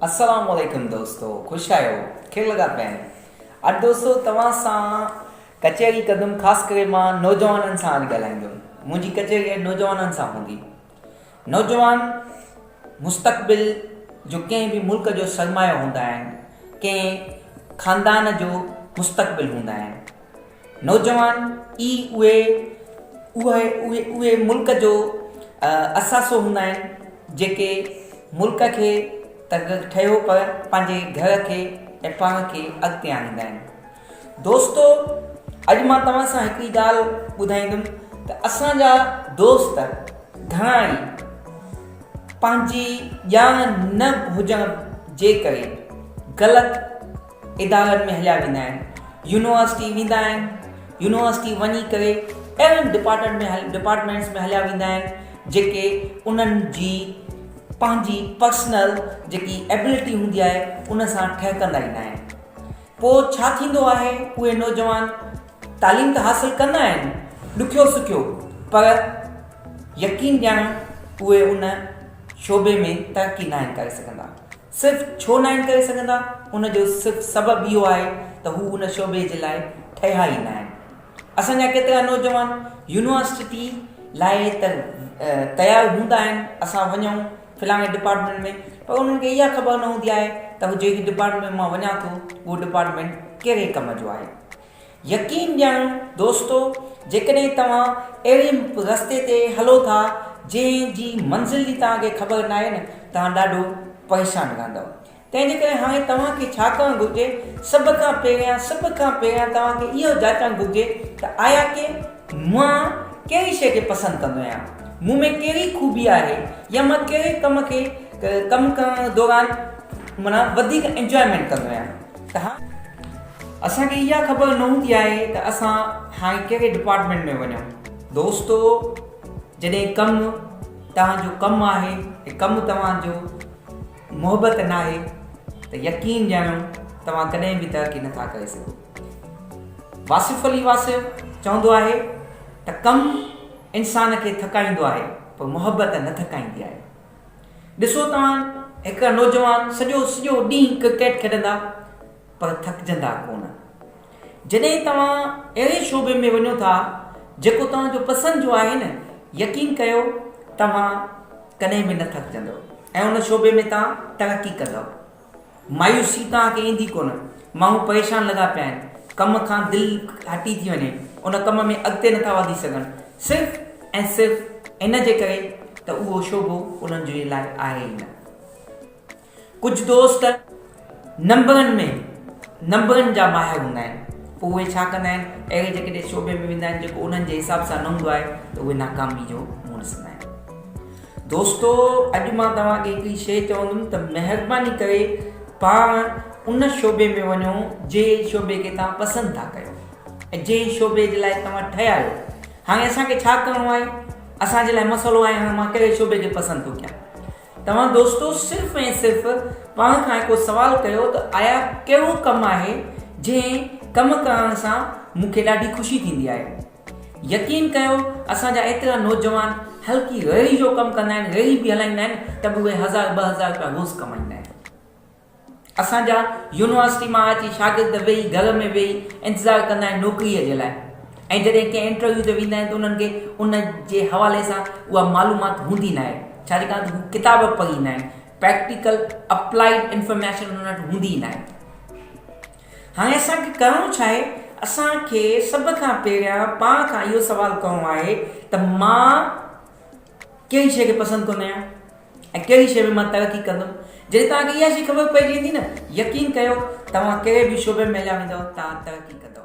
अस्सलाम वालेकुम दोस्तों, खुश आयो, खेल लगा पैन। अॼु दोस्तों तव्हां सां कचहरी कंदुमि, ख़ासि करे मां नौजवाननि सां अॼु ॻाल्हाईंदुमि। मुंहिंजी कचहरी नौजवाननि सां हूंदी। नौजवान मुस्तक़बिल जो कंहिं बि मुल्क जो सरमायो हूंदा आहिनि, कंहिं ख़ानदान जो मुस्तक़बिल हूंदा आहिनि। नौजवान ई उहे मुल्क जो असासो हूंदा आहिनि, जेके मुल्क खे त ठहियो पर पंहिंजे घर खे ऐं पाण खे अॻिते आणींदा आहिनि। दोस्तो, अॼु मां तव्हां सां हिकिड़ी ॻाल्हि ॿुधाईंदुमि त असांजा दोस्त घणा ई पंहिंजी ॼाण न हुजण जे करे ग़लति इदारनि में हलिया वेंदा आहिनि। यूनिवर्सिटी वेंदा आहिनि, यूनिवर्सिटी वञी करे अहिड़नि डिपार्टमेंट्स में हलिया वेंदा आहिनि जेके उन्हनि जी पंहिंजी पर्सनल जेकी एबिलिटी हूंदी आहे उन सां ठहिकंदा ईंदा आहिनि। पोइ छा थींदो आहे, उहे नौजवान तालीम त हासिलु कंदा आहिनि, ॾुखियो सुखियो, पर यकीन ॼाण उहे उन शोबे में तरक़ी न आहिनि करे सघंदा। सिर्फ़ु छो न आहिनि करे सघंदा, उनजो सिर्फ़ु सबबु इहो आहे त हू उन शोबे जे लाइ ठहिया ई न आहिनि। असांजा केतिरा नौजवान यूनिवर्सिटी लाइ त तयारु हूंदा आहिनि, असां वञूं फिलाणे डिपार्टमेंट में, पर उन्हनि खे इहा ख़बर न हूंदी आहे त हू जेकी डिपार्टमेंट मां वञा थो उहो डिपार्टमेंट कहिड़े कम जो आहे। यकीन ॼाण दोस्तो, जेकॾहिं तव्हां अहिड़े रस्ते ते हलो था जंहिंजी मंज़िल जी तव्हांखे ख़बर न आहे न, तव्हां ॾाढो परेशान रहंदव। तंहिंजे करे हाणे तव्हांखे छा करणु घुरिजे, सभ खां पहिरियां तव्हांखे इहो जाचणु घुरिजे त आया की मां कहिड़ी शइ खे पसंदि कंदो आहियां, मूं में कहिड़ी खूबी आहे, या मां कहिड़े कम करण दौरान माना वधीक एंजॉयमेंट कंदो आहियां। त हा, असांखे इहा ख़बर न हूंदी आहे त असां हाणे कहिड़े डिपार्टमेंट में वञूं। दोस्तो, जॾहिं कमु तव्हांजो कमु आहे ऐं कमु तव्हांजो मुहबत न आहे त यकीन ॼाणो तव्हां कॾहिं बि तरक़ी नथा करे सघो। वासिफ़ अली वासिफ़ चवंदो आहे त कमु इंसान खे थकाईंदो आहे पर मुहबत न थकाईंदी आहे। ॾिसो, तव्हां हिकु नौजवान सॼो ॾींहुं क्रिकेट खेॾंदा पर थकिजंदा कोन। जॾहिं तव्हां अहिड़े शोबे में वञो था जेको तव्हांजो पसंदि जो आहे न, यकीन कयो तव्हां कॾहिं बि न थकिजंदव ऐं उन शोबे में तव्हां तरक़ी कंदव। मायूसी तव्हांखे ईंदी कोन, माण्हू परेशान लॻा पिया आहिनि, कम खां दिलि हटी थी वञे, उन कम में अॻिते नथा वधी सघनि, सिर्फ़ु ऐं सिर्फ़ु इन जे करे त उहो शोबो उन्हनि जे लाइ आहे ई न। कुझु दोस्त नंबरनि जा माहिर हूंदा आहिनि, पोइ उहे छा कंदा आहिनि, अहिड़े जेके शोबे में वेंदा आहिनि जेको उन्हनि जे हिसाब सां न हूंदो आहे त उहे नाकामी जो मुंहुं ॾिसंदा आहिनि। दोस्तो, अॼु मां तव्हांखे हिकिड़ी शइ चवंदुमि त महिरबानी करे पाण उन शोबे में वञो जंहिं शोबे खे तव्हां पसंदि था कयो ऐं जंहिं शोबे जे लाइ तव्हां ठहिया आहियो। हाणे असांखे छा करिणो आहे, असांजे लाइ मसइलो आहे हाणे मां कहिड़े शोबे खे पसंदि थो कयां। तव्हां दोस्तो सिर्फ़ु ऐं सिर्फ़ु पाण खां हिकु सुवालु कयो त आया कहिड़ो कमु आहे जंहिं कमु करण सां मूंखे ॾाढी ख़ुशी थींदी आहे। यकीन कयो असांजा एतिरा नौजवान हल्की रेड़ी जो कमु कंदा आहिनि, रेड़ी बि हलाईंदा आहिनि त बि उहे 1000-2000 रुपया रोज़ कमाईंदा आहिनि। असांजा यूनिवर्सिटी मां अची शागिर्द वेही घर में वेही इंतज़ारु कंदा आहिनि नौकरीअ जे लाइ, ऐं जॾहिं कंहिं इंटरव्यू ते वेंदा आहिनि त उन्हनि खे उन जे हवाले सां उहा मालूमात हूंदी न आहे, छाकाणि त हू किताब पढ़ी ईंदा आहिनि, प्रैक्टिकल अप्लाइड इंफॉर्मेशन उन्हनि वटि हूंदी न आहे। हाणे असांखे करिणो छा आहे, असांखे सभ खां पहिरियां पाण खां इहो सुवालु करिणो आहे त मां कहिड़ी शइ खे पसंदि कंदो आहियां ऐं कहिड़ी शइ में मां तरक़ी कंदुमि। जॾहिं तव्हांखे इहा शइ ख़बर पइजी वेंदी न, यकीन कयो तव्हां कहिड़े बि शोबे में हलिया वेंदव, तव्हां तरक़ी कंदव।